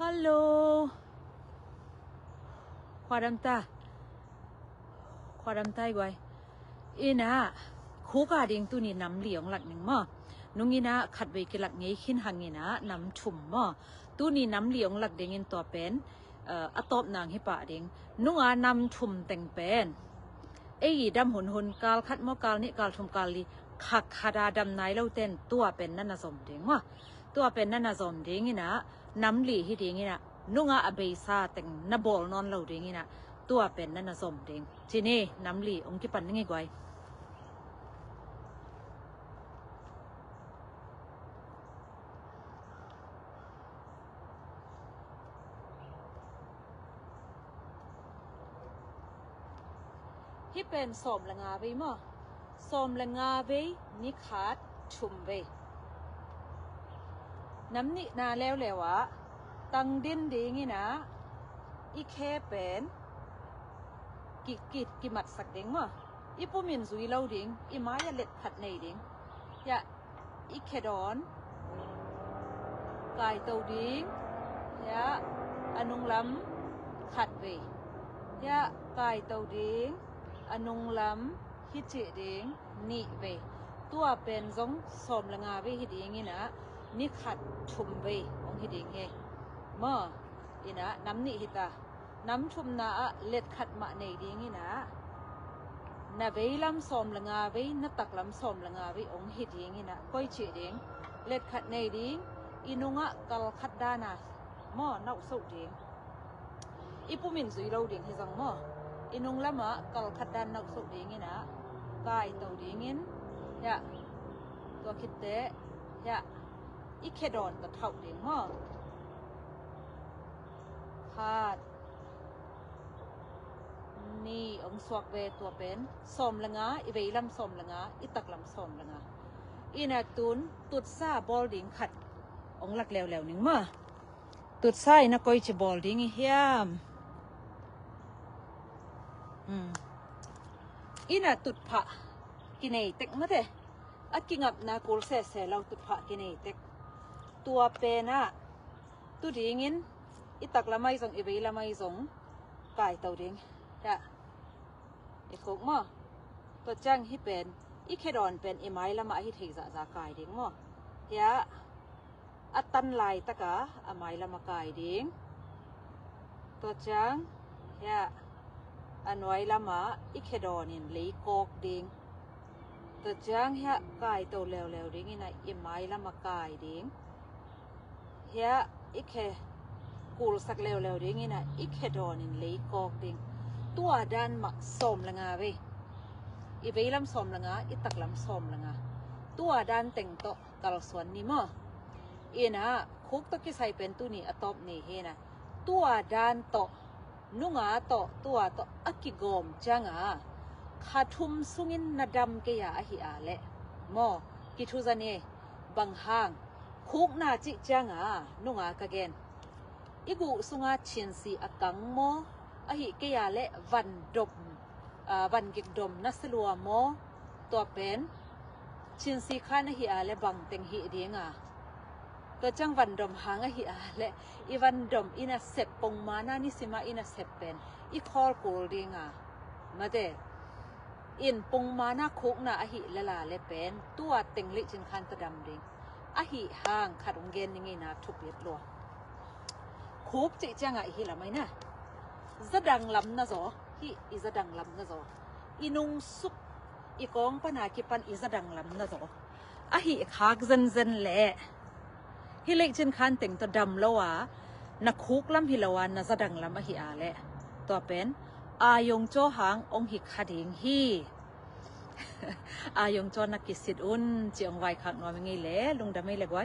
ฮัลโหลควาดำตาอีกไว้อีนะคูกาดิงตุนี่น้ำเหลียงหลักหนึ่งมอนุงอีนะขัดไว้กิหลักงี้ขินหังอีนะน้ำชุ่มมอตุนี่น้ำเหลียงหลักเด้งอินตัวเป็นอะตอบนางให้ปะเด้งนุงน้ำชุ่มแต่งเป็นไอ้ดำหุนกาลคัดมอกาลนี่กาลทุมกาลีขักขดาดำไหนเล่าเต้นตัวเป็นนั่นน่ะสมเด้งวะตัวเป็นนั่นน่ะสมเด้งอีนะน้ำหลีที่เด้งอีนะนุงอเบยซาแต่งนบอลนอนเล่าเด้งอีนะตัวเป็นนั่นน่ะสมเด้งทีนี้น้ำหลีองค์ที่ปันนี่ไงไว้ที่เป็นสมละงาเวมั้งสมละงาเวนิขาดชุมเวน้ำนี่นาแล้ววะตังดินดีงี้นะอีแค่เป็นกิมัดสักเด้งมั้งอีปุ่มินซุยเล่าเด้งอีไม้ยาเล็ดขัดในเด้งยาอีแค่ดอนกายเตาเด้งยาอนุงล้ำขัดเวยากายเตาเด้งอนุงล้ำฮิจิเด้งนี่เวตัวเป็นจงสมละงาเวฮิดเองงี้นะนี่ขัดชุมเวองฮิดเองไงม่ออีนะน้ำนี่ฮิตาน้ำชุมนาเล็ดขัดมาในเด้งงี้นะนาเวลำสมละงาเวนัตักลำสมละงาเวองฮิดเองงี้นะก้อยจิเด้งเล็ดขัดในเด้งอีนุงกลขัดดานาม่อนักสุดเด้งอีปุ่มินซุยเราเด้งให้จังม่ออินุงลำกลขัดดันนักสุดเองนะกายเต่าเด้งินตัวคิดเตะอีเคดอนกับเท่าเด้งมั้งขาดนี่องสวกเวตัวเป็นสมละงาอีเวลำสมละงาอีตักลำสมละงาอีน่ะตุดซาบอลดิ้งขัดองหลักแล้วหนึ่งมั้งตุดซานักก้อยจะบอลดิ้งเฮียมอีน่ะตุดผะกินไอเต็กมาเถอะอัดกิงับนากูเสเราตุดผะกินไอเต็กตัวเป็นตุดีงินอีตักละไม่ส่งอีเวละไม่ส่งกายเต่าดิ้งอีขกมั้งตัวจ้างที่เป็นอีเคดอนเป็นอีไม้ละมาที่เทจะกายดิ้งมั้งอัดตันลายตะกะอีไม้ละมากายดิ้งตัวจ้างอันไว้ละมาอีเคดอนินเลยกอกดิ้งตัวจ้างกายโตแล้วดิ้งนะอีไม้ละมากายดิ้งอีเคกูสักแล้วดิ้งนะอีเคดอนินเลยกอกดิ้งตัวดันมาสมละงาเวอีเวลำสมละงาอีตักลำสมละงาตัวดันแต่งโตกลสวนนี่มั้งอีนะคุกตะกี้ใส่เป็นตัวนี้อตอบนี่เฮนะตัวดันโตนุงตัวอักกิกอมจังขาทุมสุงินนาดำเกียอาฮิอาเละมอกิทุจันเอบังหางคุกนาจิจังนุงกะเกนอีกูสุงาชินสีอกังมออาฮิเกียเละวันกิกดมนัสลัวมอตัวเป็นชินสีข้านาฮิอาเละบังเต็งฮิเดียงตัวจังวันดมหางฮิอาเละอีวันดมอินาเสพปงมานานิสิมาอินาเสพเป็นอีคอลกูลดิงมาเดอินปงมานาคุกนาอหิละลาเลเป็นตัวเต็งลิจินคันตะดำดิงอหิหางขัดองเกนนี่ไงนะทุกเย็ดลัวคุกจิจังหิละไหมนะจะดังลำนะจ๊อฮิอีจะดังลำนะจ๊ออินุงสุกอีกองปนาคิปันอีจะดังลำนะจ๊ออหิขากเซนเละฮิเล็กจินคันเต็งตัวดำแล้วนักคุกลำฮิลวานน่าจะดังลำฮิอาเละตัวเป็นอายงโจหางองหิคดิงฮีอายงโจนักกิสิดอุนจีองไวขักน้อยไม่ไงเละลุงดำไม่เล็กไว้